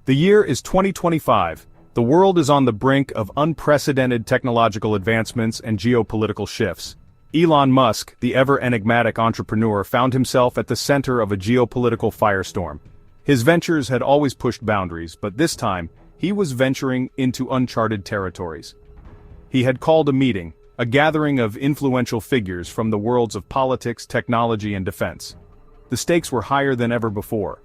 The year is 2025. The world is on the brink of unprecedented technological advancements and geopolitical shifts. Elon Musk, the ever-enigmatic entrepreneur, found himself at the center of a geopolitical firestorm. His ventures had always pushed boundaries, but this time, he was venturing into uncharted territories. He had called a meeting, a gathering of influential figures from the worlds of politics, technology, and defense. The stakes were higher than ever before.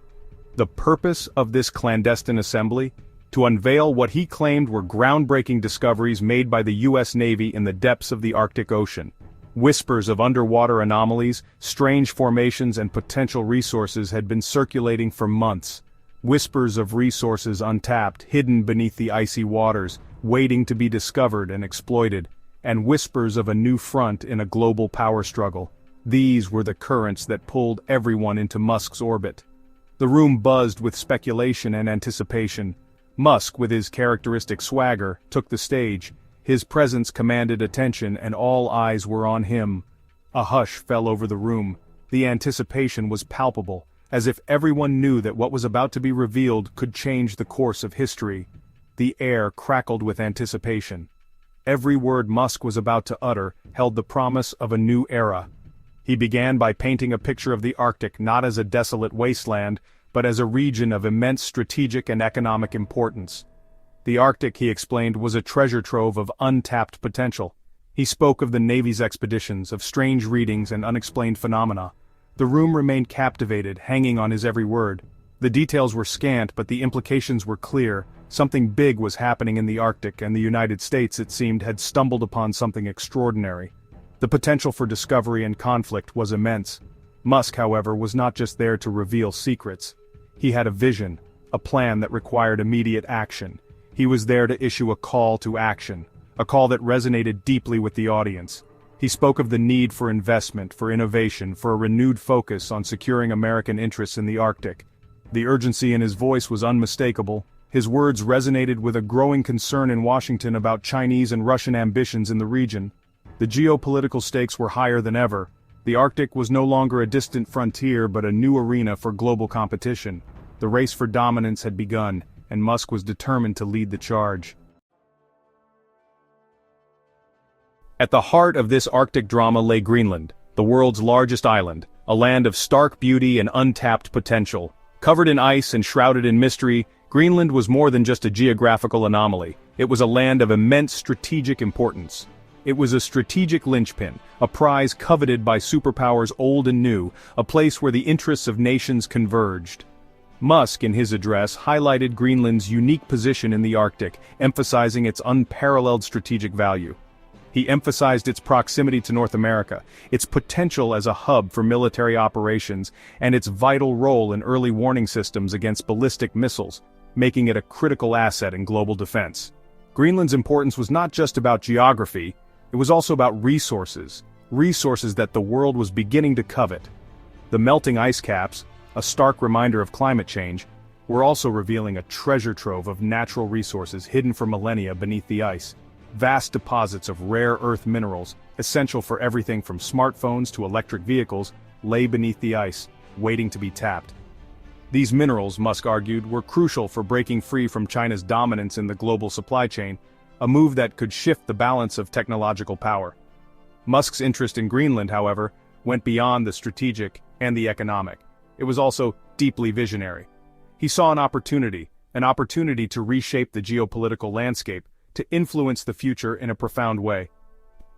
The purpose of this clandestine assembly? To unveil what he claimed were groundbreaking discoveries made by the U.S. Navy in the depths of the Arctic Ocean. Whispers of underwater anomalies, strange formations, and potential resources had been circulating for months. Whispers of resources untapped, hidden beneath the icy waters, waiting to be discovered and exploited, and whispers of a new front in a global power struggle. These were the currents that pulled everyone into Musk's orbit. The room buzzed with speculation and anticipation. Musk, with his characteristic swagger, took the stage. His presence commanded attention and all eyes were on him. A hush fell over the room. The anticipation was palpable, as if everyone knew that what was about to be revealed could change the course of history. The air crackled with anticipation. Every word Musk was about to utter held the promise of a new era. He began by painting a picture of the Arctic not as a desolate wasteland, but as a region of immense strategic and economic importance. The Arctic, he explained, was a treasure trove of untapped potential. He spoke of the Navy's expeditions, of strange readings and unexplained phenomena. The room remained captivated, hanging on his every word. The details were scant, but the implications were clear. Something big was happening in the Arctic, and the United States, it seemed, had stumbled upon something extraordinary. The potential for discovery and conflict was immense. Musk, however, was not just there to reveal secrets. He had a vision, a plan that required immediate action. He was there to issue a call to action, a call that resonated deeply with the audience. He spoke of the need for investment, for innovation, for a renewed focus on securing American interests in the Arctic. The urgency in his voice was unmistakable. His words resonated with a growing concern in Washington about Chinese and Russian ambitions in the region. The geopolitical stakes were higher than ever. The Arctic was no longer a distant frontier but a new arena for global competition. The race for dominance had begun, and Musk was determined to lead the charge. At the heart of this Arctic drama lay Greenland, the world's largest island, a land of stark beauty and untapped potential. Covered in ice and shrouded in mystery, Greenland was more than just a geographical anomaly. It was a land of immense strategic importance. It was a strategic linchpin, a prize coveted by superpowers old and new, a place where the interests of nations converged. Musk, in his address, highlighted Greenland's unique position in the Arctic, emphasizing its unparalleled strategic value. He emphasized its proximity to North America, its potential as a hub for military operations, and its vital role in early warning systems against ballistic missiles, making it a critical asset in global defense. Greenland's importance was not just about geography, it was also about resources that the world was beginning to covet. The melting ice caps, a stark reminder of climate change, were also revealing a treasure trove of natural resources hidden for millennia beneath the ice. Vast deposits of rare earth minerals, essential for everything from smartphones to electric vehicles, lay beneath the ice, waiting to be tapped. These minerals, Musk argued, were crucial for breaking free from China's dominance in the global supply chain, a move that could shift the balance of technological power. Musk's interest in Greenland, however, went beyond the strategic and the economic. It was also deeply visionary. He saw an opportunity to reshape the geopolitical landscape, to influence the future in a profound way.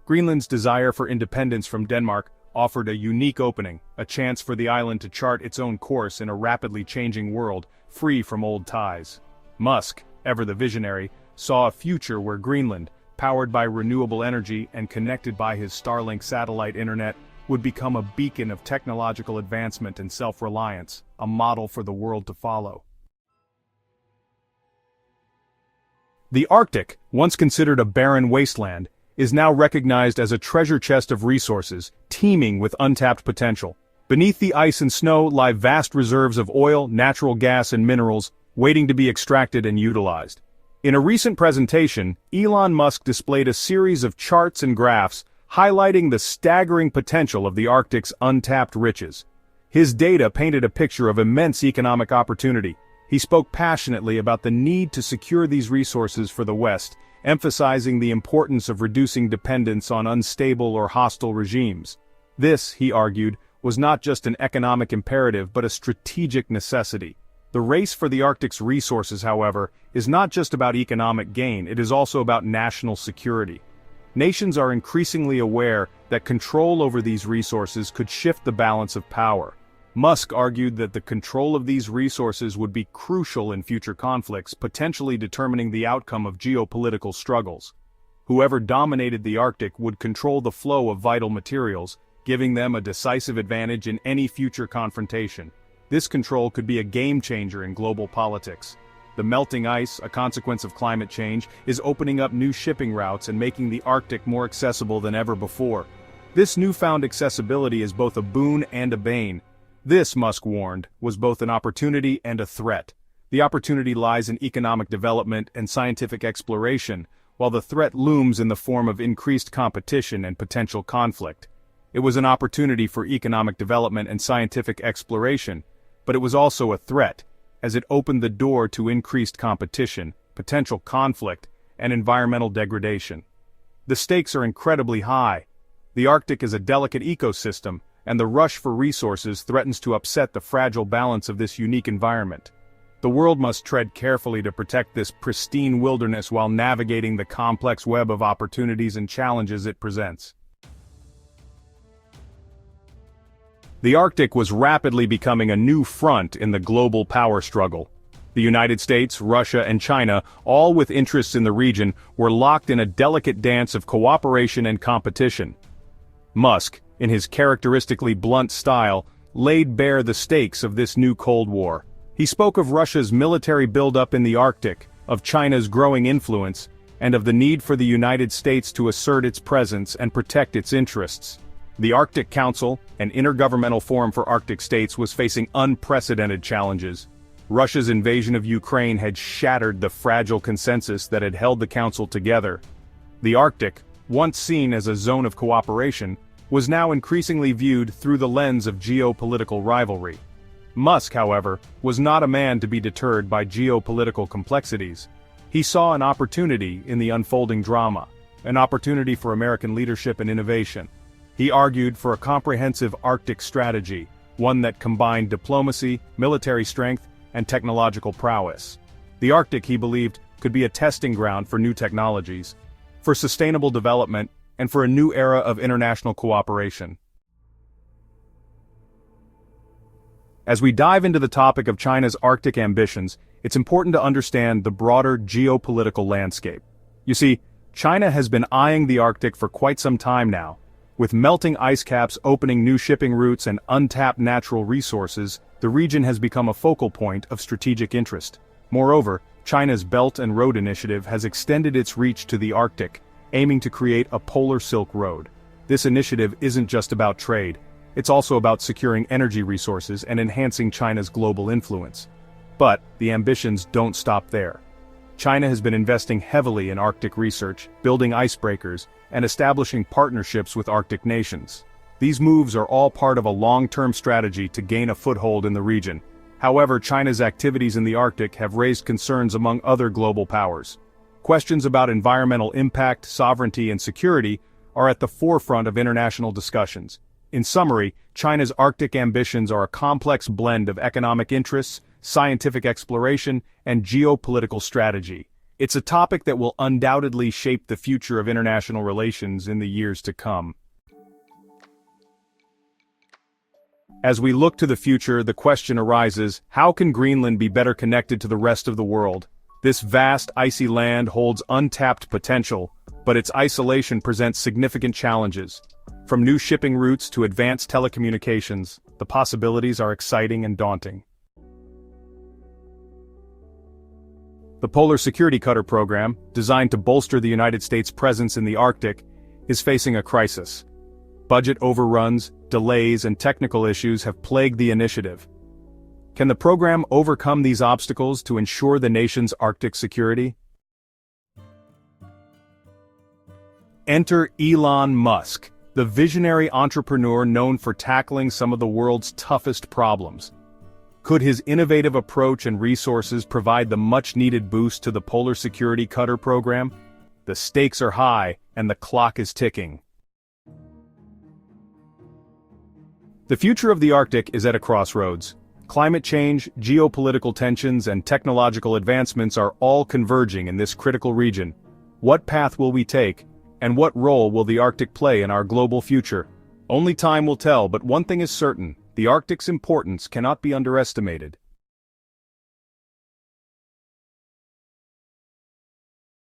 Greenland's desire for independence from Denmark offered a unique opening, a chance for the island to chart its own course in a rapidly changing world, free from old ties. Musk, ever the visionary, saw a future where Greenland, powered by renewable energy and connected by his Starlink satellite internet, would become a beacon of technological advancement and self-reliance, a model for the world to follow. The Arctic, once considered a barren wasteland, is now recognized as a treasure chest of resources, teeming with untapped potential. Beneath the ice and snow lie vast reserves of oil, natural gas and minerals, waiting to be extracted and utilized. In a recent presentation, Elon Musk displayed a series of charts and graphs highlighting the staggering potential of the Arctic's untapped riches. His data painted a picture of immense economic opportunity. He spoke passionately about the need to secure these resources for the West, emphasizing the importance of reducing dependence on unstable or hostile regimes. This, he argued, was not just an economic imperative but a strategic necessity. The race for the Arctic's resources, however, is not just about economic gain, it is also about national security. Nations are increasingly aware that control over these resources could shift the balance of power. Musk argued that the control of these resources would be crucial in future conflicts, potentially determining the outcome of geopolitical struggles. Whoever dominated the Arctic would control the flow of vital materials, giving them a decisive advantage in any future confrontation. This control could be a game-changer in global politics. The melting ice, a consequence of climate change, is opening up new shipping routes and making the Arctic more accessible than ever before. This newfound accessibility is both a boon and a bane. This, Musk warned, was both an opportunity and a threat. The opportunity lies in economic development and scientific exploration, while the threat looms in the form of increased competition and potential conflict. It was an opportunity for economic development and scientific exploration, but it was also a threat, as it opened the door to increased competition, potential conflict, and environmental degradation. The stakes are incredibly high. The Arctic is a delicate ecosystem, and the rush for resources threatens to upset the fragile balance of this unique environment. The world must tread carefully to protect this pristine wilderness while navigating the complex web of opportunities and challenges it presents. The Arctic was rapidly becoming a new front in the global power struggle. The United States, Russia, and China, all with interests in the region, were locked in a delicate dance of cooperation and competition. Musk, in his characteristically blunt style, laid bare the stakes of this new Cold War. He spoke of Russia's military buildup in the Arctic, of China's growing influence, and of the need for the United States to assert its presence and protect its interests. The Arctic Council, an intergovernmental forum for Arctic states, was facing unprecedented challenges. Russia's invasion of Ukraine had shattered the fragile consensus that had held the Council together. The Arctic, once seen as a zone of cooperation, was now increasingly viewed through the lens of geopolitical rivalry. Musk, however, was not a man to be deterred by geopolitical complexities. He saw an opportunity in the unfolding drama, an opportunity for American leadership and innovation. He argued for a comprehensive Arctic strategy, one that combined diplomacy, military strength, and technological prowess. The Arctic, he believed, could be a testing ground for new technologies, for sustainable development, and for a new era of international cooperation. As we dive into the topic of China's Arctic ambitions, it's important to understand the broader geopolitical landscape. You see, China has been eyeing the Arctic for quite some time now. With melting ice caps opening new shipping routes and untapped natural resources, the region has become a focal point of strategic interest. Moreover, China's Belt and Road Initiative has extended its reach to the Arctic, aiming to create a polar Silk Road. This initiative isn't just about trade, it's also about securing energy resources and enhancing China's global influence. But the ambitions don't stop there. China has been investing heavily in Arctic research, building icebreakers, and establishing partnerships with Arctic nations. These moves are all part of a long-term strategy to gain a foothold in the region. However, China's activities in the Arctic have raised concerns among other global powers. Questions about environmental impact, sovereignty, and security are at the forefront of international discussions. In summary, China's Arctic ambitions are a complex blend of economic interests, scientific exploration, and geopolitical strategy. It's a topic that will undoubtedly shape the future of international relations in the years to come. As we look to the future, the question arises, how can Greenland be better connected to the rest of the world? This vast, icy land holds untapped potential, but its isolation presents significant challenges. From new shipping routes to advanced telecommunications, the possibilities are exciting and daunting. The Polar Security Cutter program, designed to bolster the United States' presence in the Arctic, is facing a crisis. Budget overruns, delays, and technical issues have plagued the initiative. Can the program overcome these obstacles to ensure the nation's Arctic security? Enter Elon Musk, the visionary entrepreneur known for tackling some of the world's toughest problems. Could his innovative approach and resources provide the much-needed boost to the Polar Security Cutter program? The stakes are high, and the clock is ticking. The future of the Arctic is at a crossroads. Climate change, geopolitical tensions, and technological advancements are all converging in this critical region. What path will we take, and what role will the Arctic play in our global future? Only time will tell, but one thing is certain: the Arctic's importance cannot be underestimated.